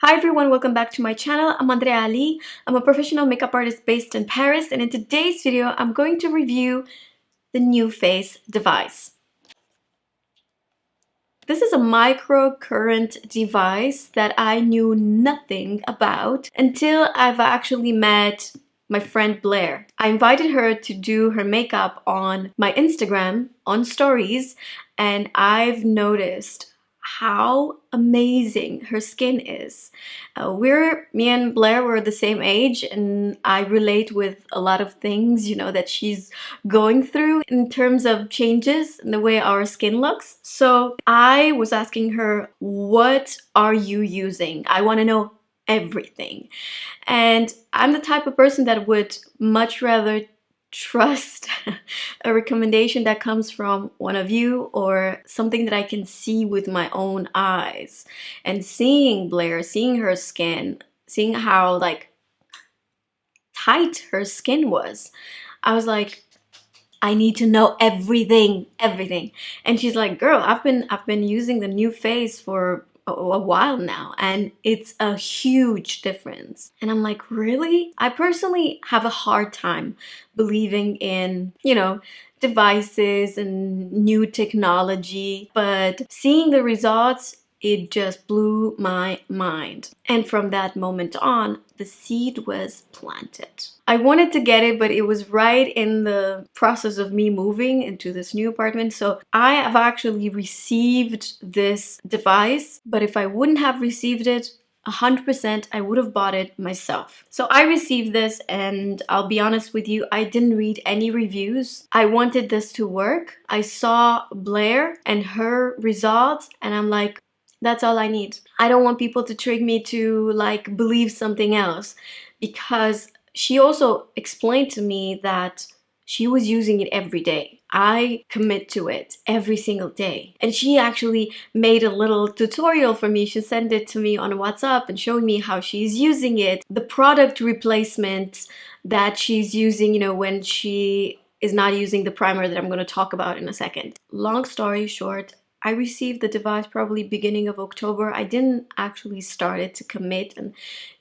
Hi everyone, welcome back to my channel. I'm Andreea. I'm a professional makeup artist based in Paris, and in today's video I'm going to review the NuFace device. This is a microcurrent device that I knew nothing about until I've actually met my friend Blair. I invited her to do her makeup on my Instagram, on stories, and I've noticed how amazing her skin is. Me and Blair were the same age, and I relate with a lot of things, that she's going through in terms of changes in the way our skin looks. So I was asking her, what are you using? I want to know everything. And I'm the type of person that would much rather trust a recommendation that comes from one of you or something that I can see with my own eyes. And seeing Blair, seeing her skin, seeing how tight her skin was, I was like, I need to know everything. And she's like, girl, I've been using the NuFace for a while now, and it's a huge difference. And I'm like, really? I personally have a hard time believing in, devices and new technology, but seeing the results, it just blew my mind. And from that moment on, the seed was planted. I wanted to get it, but it was right in the process of me moving into this new apartment. So I have actually received this device, but if I wouldn't have received it, 100% I would have bought it myself. So I received this, and I'll be honest with you, I didn't read any reviews. I wanted this to work. I saw Blair and her results, and I'm like, that's all I need. I don't want people to trick me to believe something else, because she also explained to me that she was using it every day. I commit to it every single day. And she actually made a little tutorial for me. She sent it to me on WhatsApp and showing me how she's using it. The product replacement that she's using, when she is not using the primer that I'm going to talk about in a second. Long story short, I received the device probably beginning of October. I didn't actually start it to commit and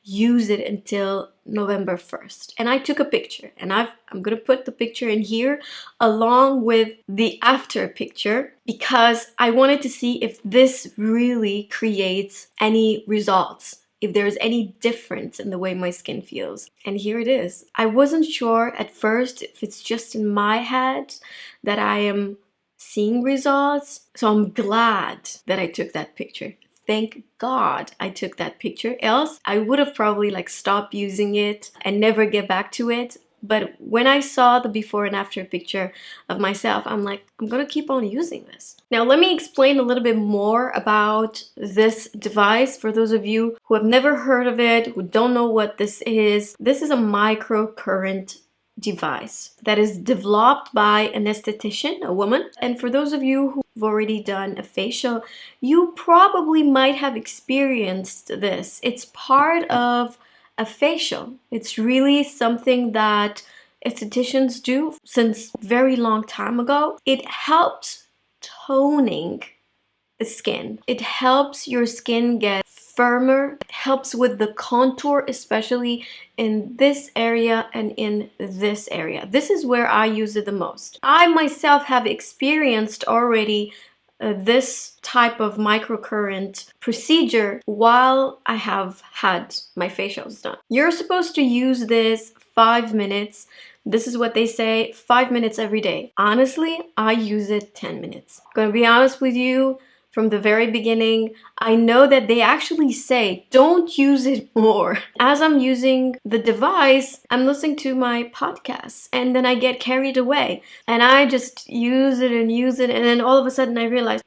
use it until November 1st. And I took a picture, and I'm gonna put the picture in here along with the after picture, because I wanted to see if this really creates any results, if there's any difference in the way my skin feels. And here it is. I wasn't sure at first if it's just in my head that I am seeing results. So I'm glad that I took that picture. Thank God I took that picture. Else I would have probably stopped using it and never get back to it. But when I saw the before and after picture of myself, I'm like, I'm gonna keep on using this. Now let me explain a little bit more about this device for those of you who have never heard of it, who don't know what this is. This is a microcurrent device that is developed by an esthetician, a woman. And for those of you who've already done a facial, you probably might have experienced this. It's part of a facial. It's really something that estheticians do since very long time ago. It helps toning the skin. It helps your skin get firmer. It helps with the contour, especially in this area and in this area. This is where I use it the most. I myself have experienced already this type of microcurrent procedure while I have had my facials done. You're supposed to use this 5 minutes. This is what they say, 5 minutes every day. Honestly, I use it 10 minutes. I'm gonna be honest with you, from the very beginning, I know that they actually say, don't use it more. As I'm using the device, I'm listening to my podcasts, and then I get carried away. And I just use it, and then all of a sudden I realize,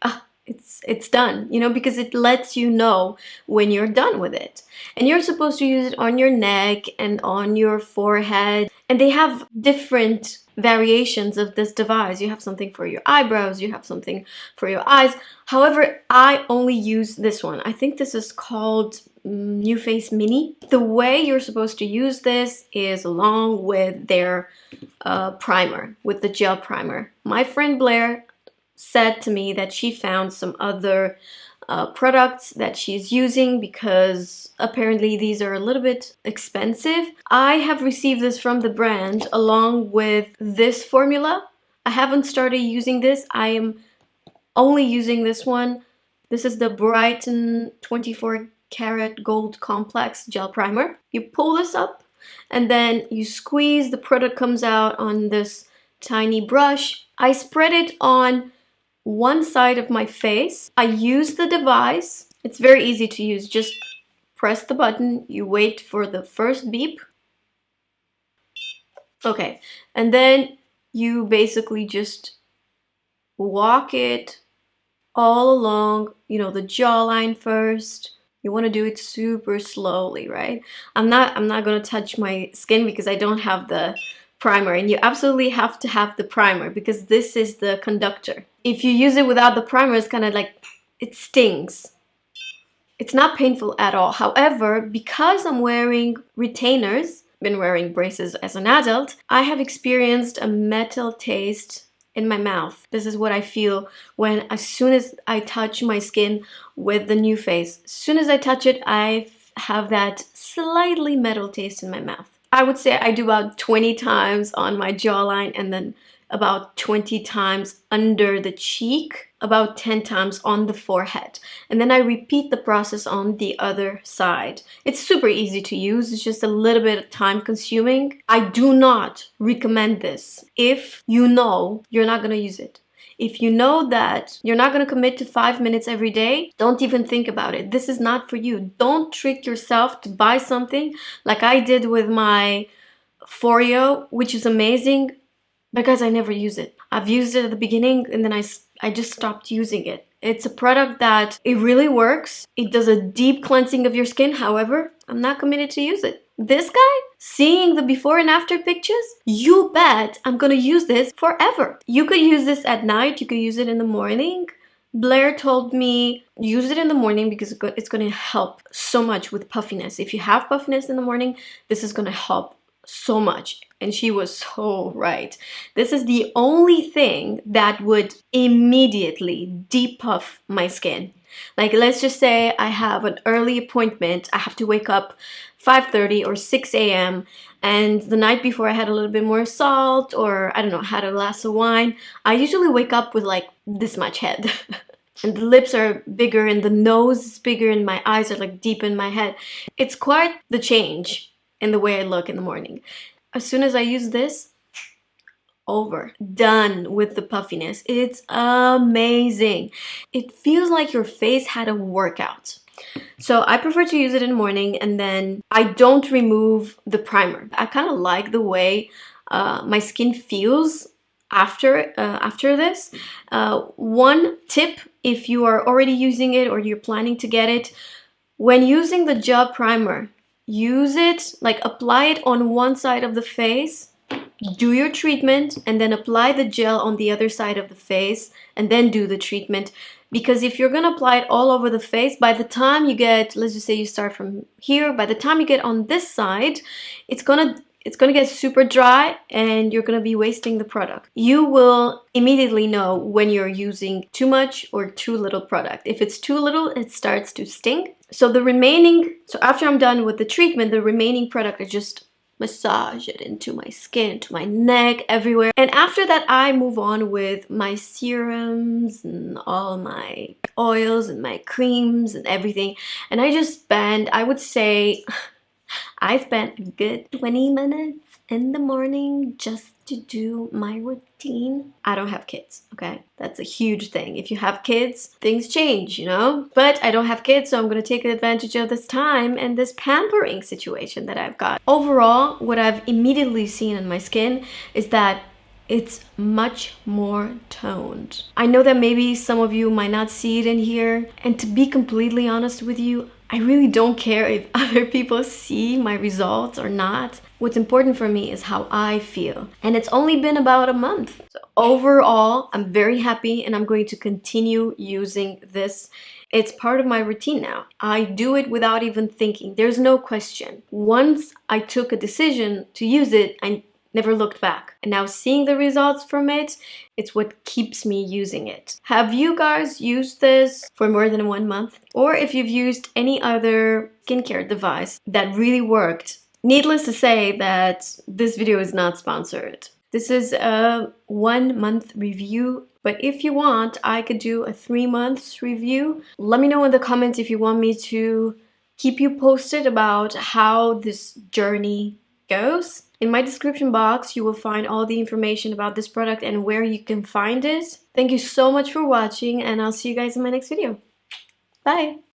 it's done, because it lets you know when you're done with it. And you're supposed to use it on your neck and on your forehead. And they have different variations of this device. You have something for your eyebrows, you have something for your eyes. However, I only use this one. I think this is called NuFace Mini. The way you're supposed to use this is along with their primer, with the gel primer. My friend Blair said to me that she found some other products that she's using because apparently these are a little bit expensive. I have received this from the brand along with this formula. I haven't started using this. I am only using this one. This is the Brighton 24 Karat Gold Complex Gel Primer. You pull this up and then you squeeze, the product comes out on this tiny brush. I spread it on one side of my face. I use the device. It's very easy to use. Just press the button. You wait for the first beep. Okay. And then you basically just walk it all along, you know, the jawline first. You want to do it super slowly, right? I'm not going to touch my skin because I don't have the primer, and you absolutely have to have the primer because this is the conductor. If you use it without the primer, it's kind of like, it stings. It's not painful at all. However, because I'm wearing retainers, been wearing braces as an adult, I have experienced a metal taste in my mouth. This is what I feel when, as soon as I touch my skin with the NuFace, as soon as I touch it, I have that slightly metal taste in my mouth. I would say I do about 20 times on my jawline and then about 20 times under the cheek, about 10 times on the forehead. And then I repeat the process on the other side. It's super easy to use. It's just a little bit time consuming. I do not recommend this if you know you're not going to use it. If you know that you're not going to commit to 5 minutes every day, don't even think about it. This is not for you. Don't trick yourself to buy something like I did with my Foreo, which is amazing, because I never use it. I've used it at the beginning and then I just stopped using it. It's a product that it really works. It does a deep cleansing of your skin. However, I'm not committed to use it. This guy, seeing the before and after pictures, you bet I'm gonna use this forever. You could use this at night. You could use it in the morning. Blair told me use it in the morning because it's gonna help so much with puffiness. If you have puffiness in the morning, this is gonna help so much. And she was so right. This is the only thing that would immediately depuff my skin. Like, let's just say I have an early appointment. I have to wake up 5:30 or 6 a.m. and the night before I had a little bit more salt, or I don't know, had a glass of wine. I usually wake up with like this much head. And the lips are bigger and the nose is bigger and my eyes are like deep in my head. It's quite the change in the way I look in the morning. As soon as I use this, over, done with the puffiness. It's amazing. It feels like your face had a workout. So I prefer to use it in the morning, and then I don't remove the primer. I kind of like the way my skin feels after this. One tip, if you are already using it or you're planning to get it, when using the gel primer, use it, like apply it on one side of the face, do your treatment, and then apply the gel on the other side of the face, and then do the treatment. Because if you're gonna apply it all over the face, by the time you get, let's just say you start from here, by the time you get on this side, it's gonna get super dry and you're gonna be wasting the product. You will immediately know when you're using too much or too little product. If it's too little, it starts to sting. So after I'm done with the treatment, the remaining product, I just massage it into my skin, to my neck, everywhere. And after that, I move on with my serums and all my oils and my creams and everything. And I just spend, I would say, I spent a good 20 minutes in the morning just to do my routine. I don't have kids, okay? That's a huge thing. If you have kids, things change, you know? But I don't have kids, so I'm gonna take advantage of this time and this pampering situation that I've got. Overall, what I've immediately seen in my skin is that it's much more toned. I know that maybe some of you might not see it in here, and to be completely honest with you, I really don't care if other people see my results or not. What's important for me is how I feel. And it's only been about a month. So overall, I'm very happy and I'm going to continue using this. It's part of my routine now. I do it without even thinking. There's no question. Once I took a decision to use it, never looked back. And now seeing the results from it, it's what keeps me using it. Have you guys used this for more than 1 month? Or if you've used any other skincare device that really worked? Needless to say that this video is not sponsored. This is a 1 month review, but if you want, I could do a 3 months review. Let me know in the comments if you want me to keep you posted about how this journey goes. In my description box, you will find all the information about this product and where you can find it. Thank you so much for watching, and I'll see you guys in my next video. Bye!